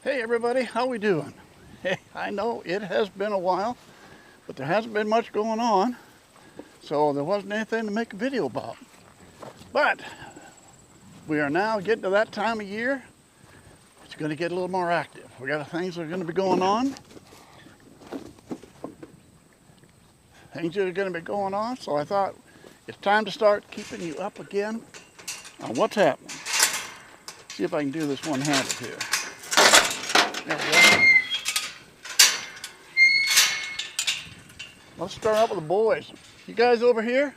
Hey everybody, how we doing? Hey, I know it has been a while, but there hasn't been much going on, so there wasn't anything to make a video about. But we are now getting to that time of year. It's going to get a little more active. We got things that are going to be going on. So I thought it's time to start keeping you up again on what's happening. See if I can do this one-handed here. There we go. Let's start out with the boys. You guys over here?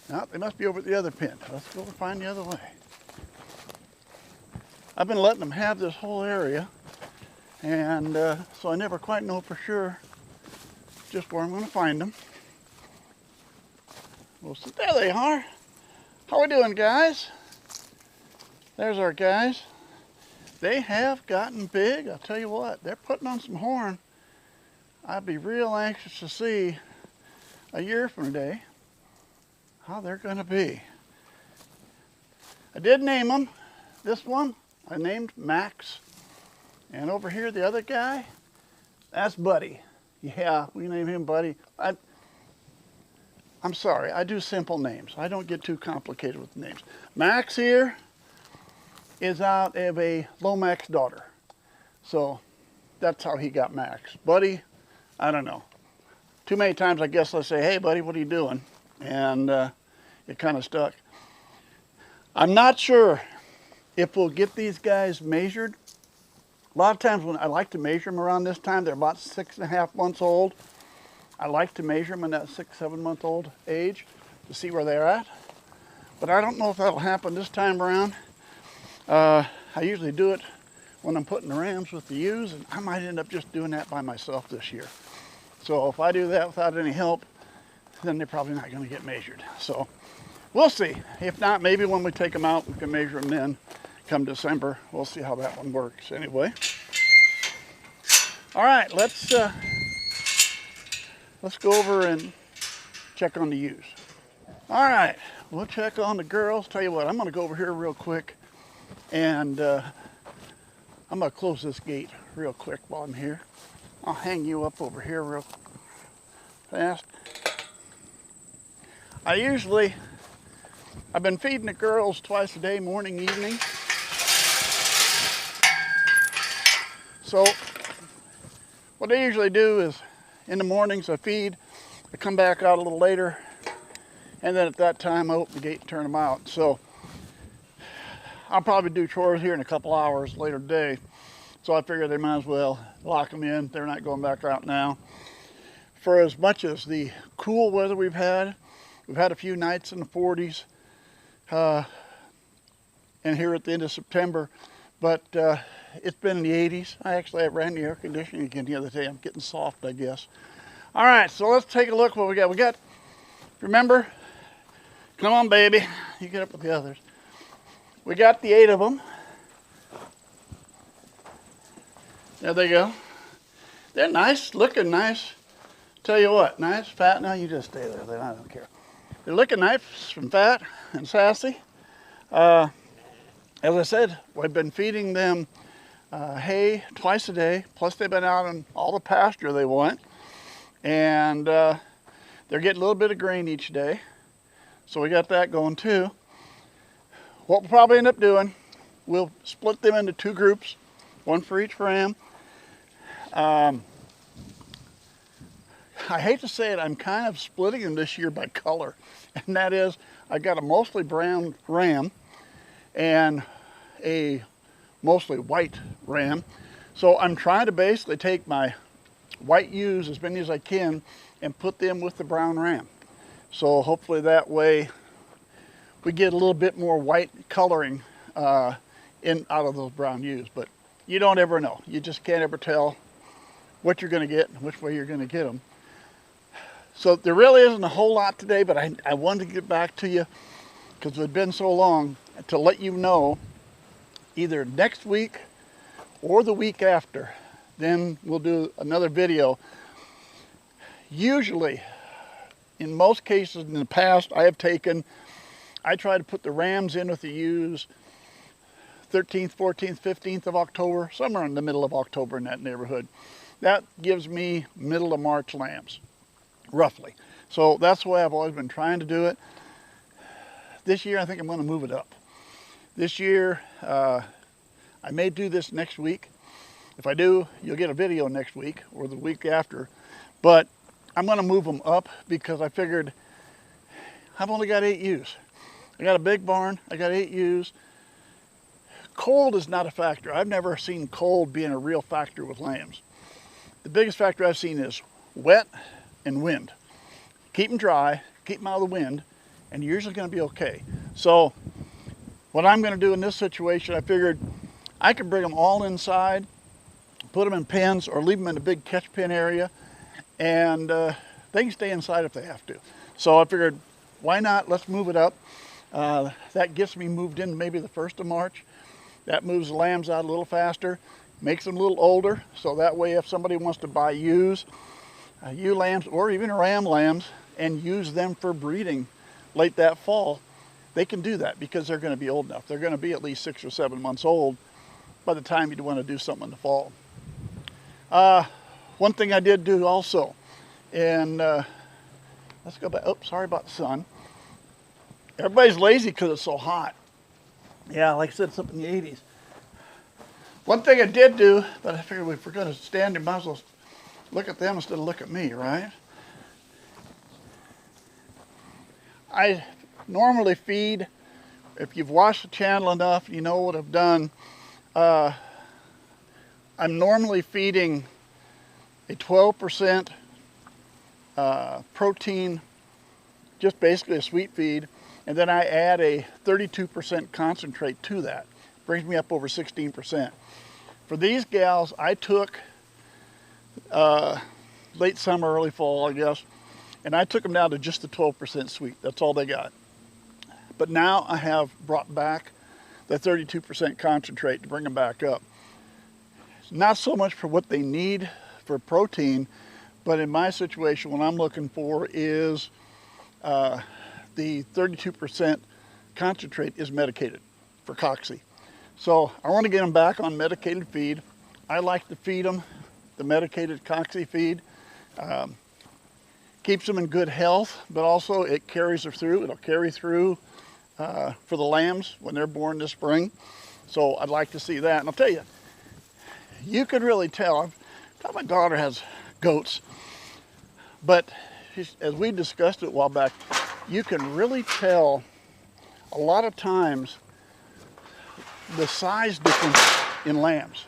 No, they must be over at the other pen. Let's go find the other way. I've been letting them have this whole area, and so I never quite know for sure just where I'm going to find them. Well, so there they are. How we doing, guys? There's our guys. They have gotten big. I'll tell you what, they're putting on some horn. I'd be real anxious to see a year from today how they're going to be. I did name them. This one I named Max. And over here, the other guy, that's Buddy. Yeah, we name him Buddy. I'm sorry, I do simple names. I don't get too complicated with names. Max here is out of a Lomax daughter. So that's how he got Max. Buddy, I don't know. Too many times I guess I say, hey buddy, what are you doing? And it kind of stuck. I'm not sure if we'll get these guys measured. A lot of times when I like to measure them around this time, they're about 6.5 months old. I like to measure them in that 6-7 month old age to see where they're at. But I don't know if that'll happen this time around. I usually do it when I'm putting the rams with the ewes, and I might end up just doing that by myself this year. So if I do that without any help, then they're probably not going to get measured. So we'll see. If not, maybe when we take them out, we can measure them then come December. We'll see how that one works anyway. All right, let's go over and check on the ewes. All right, we'll check on the girls. Tell you what, I'm going to go over here real quick, and I'm going to close this gate real quick while I'm here. I'll hang you up over here real fast. I've been feeding the girls twice a day, morning, evening. So what I usually do is in the mornings I feed, I come back out a little later, and then at that time I open the gate and turn them out. So I'll probably do chores here in a couple hours later today. So I figure they might as well lock them in. They're not going back out now. For as much as the cool weather we've had a few nights in the 40s, and here at the end of September, but it's been in the 80s. I ran the air conditioning again the other day. I'm getting soft, I guess. All right, so let's take a look what we got. Remember, come on baby, you get up with the others. We got the 8 of them. There they go. They're nice, looking nice. Tell you what, nice, fat. Now you just stay there. I don't care. They're looking nice and fat and sassy. As I said, we've been feeding them hay twice a day. Plus they've been out on all the pasture they want. And they're getting a little bit of grain each day. So we got that going too. What we'll probably end up doing, we'll split them into 2 groups, 1 for each ram. I hate to say it, I'm kind of splitting them this year by color. And that is, I got a mostly brown ram and a mostly white ram. So I'm trying to basically take my white ewes, as many as I can, and put them with the brown ram. So hopefully that way we get a little bit more white coloring out of those brown ewes. But you don't ever know. You just can't ever tell what you're going to get and which way you're going to get them. So there really isn't a whole lot today, but I wanted to get back to you because it had been so long to let you know either next week or the week after. Then we'll do another video. Usually, in most cases in the past, I try to put the rams in with the ewes 13th, 14th, 15th of October, somewhere in the middle of October in that neighborhood. That gives me middle of March lambs, roughly. So that's the way I've always been trying to do it. This year, I think I'm going to move it up. This year, I may do this next week. If I do, you'll get a video next week or the week after. But I'm going to move them up because I figured I've only got 8 ewes. I got a big barn. I got 8 ewes. Cold is not a factor. I've never seen cold being a real factor with lambs. The biggest factor I've seen is wet and wind. Keep them dry, keep them out of the wind, and you're usually going to be okay. So what I'm going to do in this situation, I figured I could bring them all inside, put them in pens, or leave them in a big catch pen area, and they can stay inside if they have to. So I figured, why not? Let's move it up. That gets me moved in maybe the 1st of March. That moves the lambs out a little faster, makes them a little older, so that way if somebody wants to buy ewes, ewe lambs, or even ram lambs, and use them for breeding late that fall, they can do that because they're going to be old enough. They're going to be at least 6 or 7 months old by the time you'd want to do something in the fall. One thing I did do also, and let's go back. Oh, sorry about the sun. Everybody's lazy because it's so hot. Yeah, like I said, it's up in the 80s. One thing I did do, but I figured if we're going to stand there, might as well look at them instead of look at me, right? I normally feed, if you've watched the channel enough, you know what I've done. I'm normally feeding a 12% protein, just basically a sweet feed, and then I add a 32% concentrate to that. Brings me up over 16%. For these gals, I took late summer, early fall, I guess, and I took them down to just the 12% sweet. That's all they got. But now I have brought back the 32% concentrate to bring them back up. It's not so much for what they need for protein, but in my situation, what I'm looking for is the 32% concentrate is medicated for cocci. So I want to get them back on medicated feed. I like to feed them the medicated cocci feed. Keeps them in good health, but also it carries them through. It'll carry through for the lambs when they're born this spring. So I'd like to see that. And I'll tell you, you could really tell. My daughter has goats, but as we discussed it a while back, you can really tell a lot of times the size difference in lambs.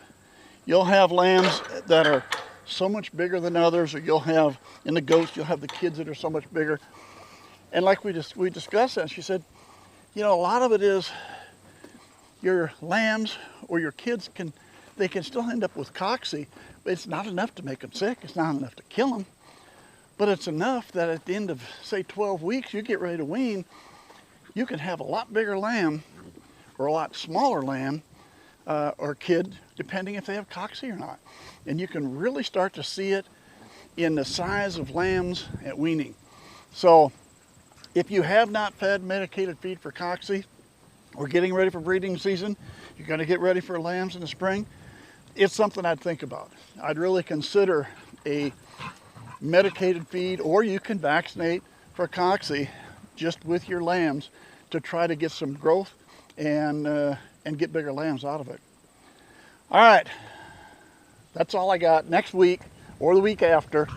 You'll have lambs that are so much bigger than others, or you'll have, in the goats, you'll have the kids that are so much bigger. And like we discussed that, she said, you know, a lot of it is your lambs or your kids they can still end up with cocci, but it's not enough to make them sick. It's not enough to kill them. But it's enough that at the end of, say, 12 weeks, you get ready to wean, you can have a lot bigger lamb or a lot smaller lamb or kid, depending if they have cocci or not. And you can really start to see it in the size of lambs at weaning. So if you have not fed medicated feed for cocci or getting ready for breeding season, you're going to get ready for lambs in the spring, it's something I'd think about. I'd really consider a medicated feed, or you can vaccinate for cocci just with your lambs to try to get some growth and get bigger lambs out of it. All right, that's all I got. Next week or the week after,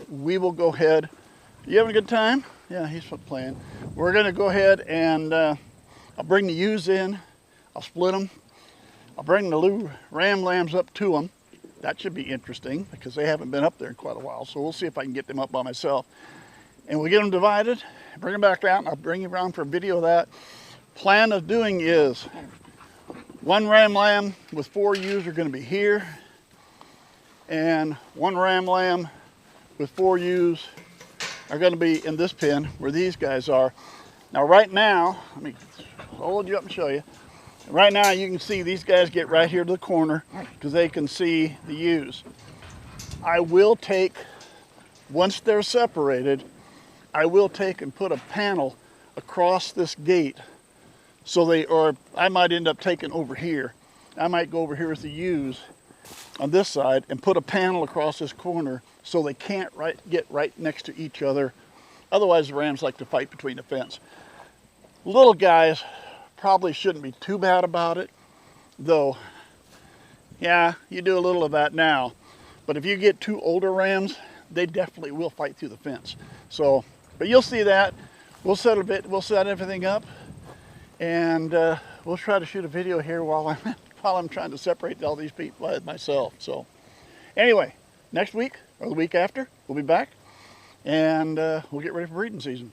we will go ahead. You having a good time? Yeah, he's playing. We're going to go ahead and I'll bring the ewes in. I'll split them. I'll bring the little ram lambs up to them. That should be interesting because they haven't been up there in quite a while. So we'll see if I can get them up by myself. And we'll get them divided, bring them back out, and I'll bring you around for a video of that. Plan of doing is 1 ram lamb with 4 ewes are going to be here. And 1 ram lamb with 4 ewes are going to be in this pen where these guys are. Now right now, let me hold you up and show you. Right now you can see these guys get right here to the corner because they can see the ewes. I will take, once they're separated, I will take and put a panel across this gate So or I might end up taking over here. I might go over here with the ewes on this side and put a panel across this corner so they can't get right next to each other. Otherwise, the rams like to fight between the fence. Little guys probably shouldn't be too bad about it, though. Yeah, you do a little of that now. But if you get two older rams, they definitely will fight through the fence. So, but you'll see that. We'll set everything up, and we'll try to shoot a video here while I'm trying to separate all these people myself. So, anyway, next week or the week after, we'll be back, and we'll get ready for breeding season.